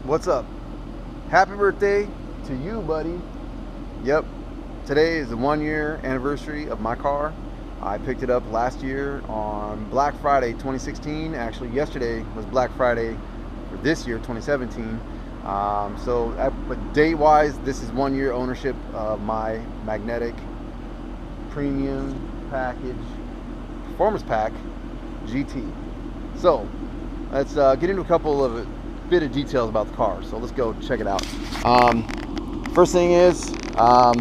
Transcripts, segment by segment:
What's up? Happy birthday to you, buddy. Yep, today is the 1-year anniversary of my car. I picked it up last year on Black Friday 2016. Actually, yesterday was Black Friday for this year, 2017. But date-wise, this is 1 year ownership of my magnetic premium package performance pack GT. So let's get into a couple of bit of details about the car. So let's go check it out. First thing is, I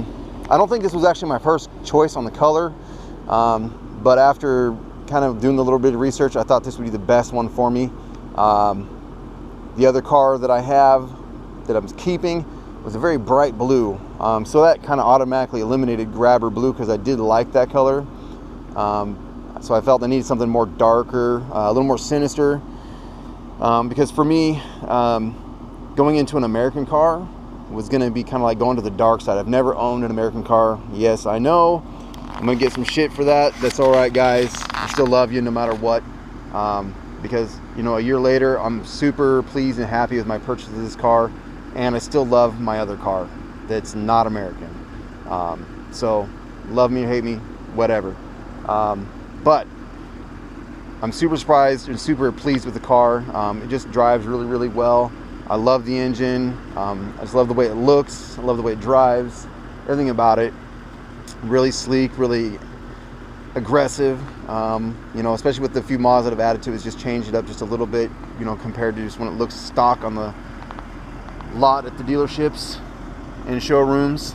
don't think this was actually my first choice on the color, but after kind of doing a little bit of research, I thought this would be the best one for me. The other car that I have that I was keeping was a very bright blue, so that kind of automatically eliminated grabber blue because I did like that color. So I felt I needed something more darker, a little more sinister. Because for me, going into an American car was going to be kind of like going to the dark side. I've never owned an American car. Yes, I know I'm going to get some shit for that. That's all right, guys. I still love you no matter what. Because, you know, a year later, I'm super pleased and happy with my purchase of this car. And I still love my other car that's not American. So, love me or hate me, whatever. But I'm super surprised and super pleased with the car. It just drives really, really well. I love the engine. I just love the way it looks. I love the way it drives. Everything about it. Really sleek, really aggressive. You know, especially with the few mods that I've added to it, it's just changed it up just a little bit, you know, compared to just when it looks stock on the lot at the dealerships and showrooms.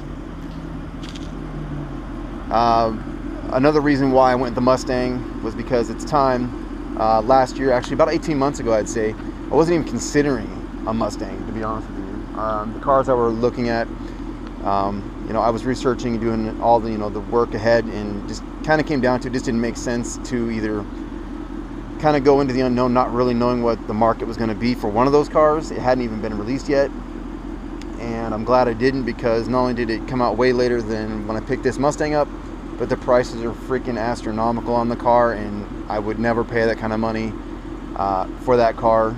Another reason why I went with the Mustang was because it's time. Last year, actually about 18 months ago, I'd say, I wasn't even considering a Mustang, to be honest with you. The cars I were looking at, you know, I was researching and doing all the, you know, the work ahead, and just kind of came down to it just didn't make sense to either kind of go into the unknown, not really knowing what the market was going to be for one of those cars. It hadn't even been released yet, and I'm glad I didn't, because not only did it come out way later than when I picked this Mustang up, but the prices are freaking astronomical on the car, and I would never pay that kind of money for that car.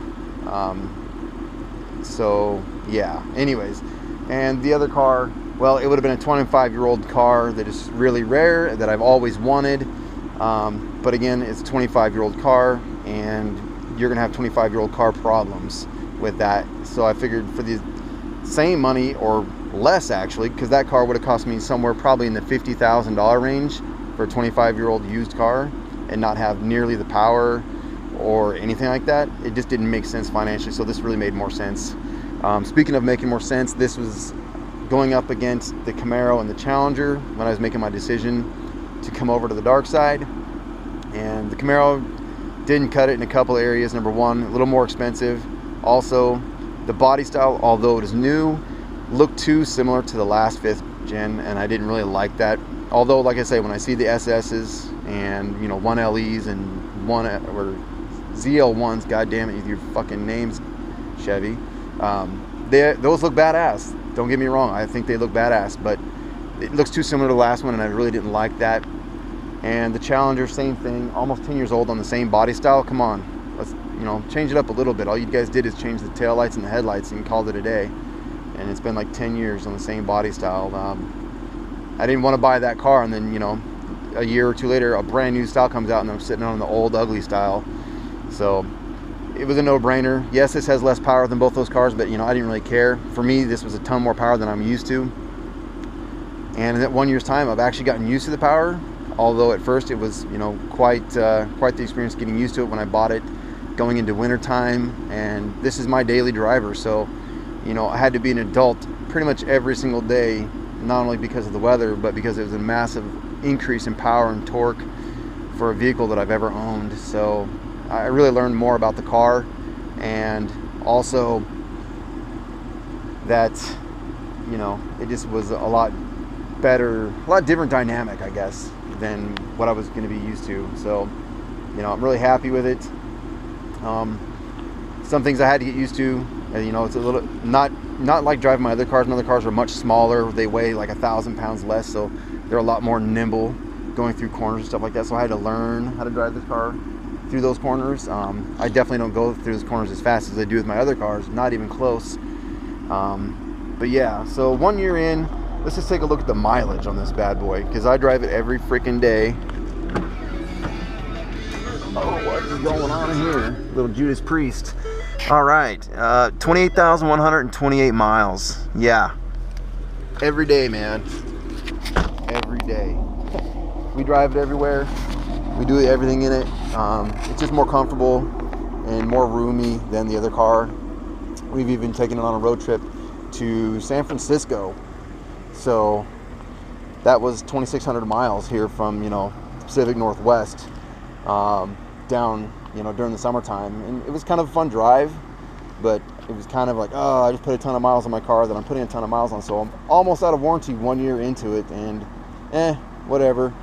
So yeah, anyways. And the other car, well, it would have been a 25-year-old car that is really rare, that I've always wanted. But again, it's a 25-year-old car, and you're gonna have 25-year-old car problems with that. So I figured for the same money, or less actually, because that car would have cost me somewhere probably in the $50,000 range for a 25-year-old used car, and not have nearly the power or anything like that. It just didn't make sense financially, so this really made more sense. Speaking of making more sense, this was going up against the Camaro and the Challenger when I was making my decision to come over to the dark side. And the Camaro didn't cut it in a couple areas. Number one, a little more expensive. Also, the body style, although it is new, looked too similar to the last 5th gen, and I didn't really like that. Although, like I say, when I see the SS's and, you know, 1LEs and or ZL1s, god damn it, with your fucking names, Chevy, those look badass. Don't get me wrong, I think they look badass, but it looks too similar to the last one, and I really didn't like that. And the Challenger, same thing, almost 10 years old on the same body style. Come on, let's, you know, change it up a little bit. All you guys did is change the taillights and the headlights and called it a day. And it's been like 10 years on the same body style. I didn't want to buy that car, and then, you know, a year or two later, a brand new style comes out, and I'm sitting on the old ugly style. So it was a no-brainer. Yes, this has less power than both those cars, but, you know, I didn't really care. For me, this was a ton more power than I'm used to. And in that 1 year's time, I've actually gotten used to the power. Although at first it was, you know, quite the experience getting used to it when I bought it going into winter time. And this is my daily driver, so, you know, I had to be an adult pretty much every single day, not only because of the weather, but because it was a massive increase in power and torque for a vehicle that I've ever owned. So I really learned more about the car, and also that, you know, it just was a lot better, a lot different dynamic, I guess, than what I was going to be used to. So, you know, I'm really happy with it. Some things I had to get used to. You know, it's a little not like driving my other cars. My other cars are much smaller. They weigh like 1,000 pounds less, so they're a lot more nimble going through corners and stuff like that. So I had to learn how to drive this car through those corners. I definitely don't go through those corners as fast as I do with my other cars, not even close. But yeah, so 1 year in, let's just take a look at the mileage on this bad boy, because I drive it every freaking day. Oh, what is going on in here? Little Judas Priest. All right, 28,128 miles. Yeah, every day, man. Every day. We drive it everywhere. We do everything in it. It's just more comfortable and more roomy than the other car. We've even taken it on a road trip to San Francisco. So that was 2,600 miles here from, you know, Pacific Northwest, down, you know, during the summertime. And it was kind of a fun drive, but it was kind of like, oh, I just put a ton of miles on my car that I'm putting a ton of miles on. So I'm almost out of warranty 1 year into it, and whatever.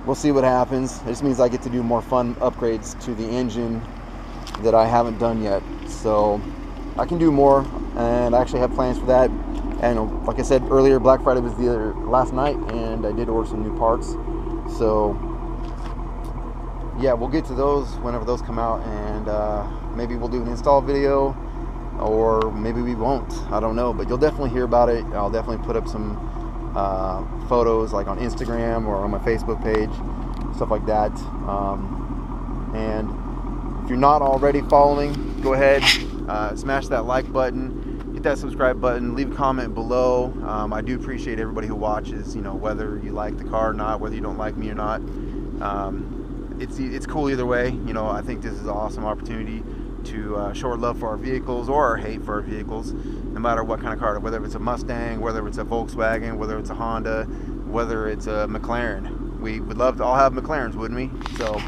We'll see what happens. It just means I get to do more fun upgrades to the engine that I haven't done yet. So I can do more, and I actually have plans for that. And like I said earlier, Black Friday was last night, and I did order some new parts. So yeah, we'll get to those whenever those come out, and maybe we'll do an install video, or maybe we won't. I don't know, but you'll definitely hear about it. I'll definitely put up some photos like on Instagram or on my Facebook page, stuff like that. And if you're not already following, go ahead, smash that like button, hit that subscribe button, leave a comment below. I do appreciate everybody who watches, you know, whether you like the car or not, whether you don't like me or not. It's cool either way. You know, I think this is an awesome opportunity to show our love for our vehicles, or our hate for our vehicles, no matter what kind of car, whether it's a Mustang, whether it's a Volkswagen, whether it's a Honda, whether it's a McLaren. We would love to all have McLarens, wouldn't we? So,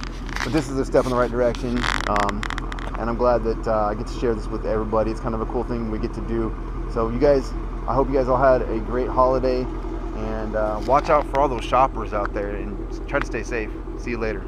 but this is a step in the right direction, and I'm glad that I get to share this with everybody. It's kind of a cool thing we get to do. So you guys, I hope you guys all had a great holiday, and watch out for all those shoppers out there, and try to stay safe. See you later.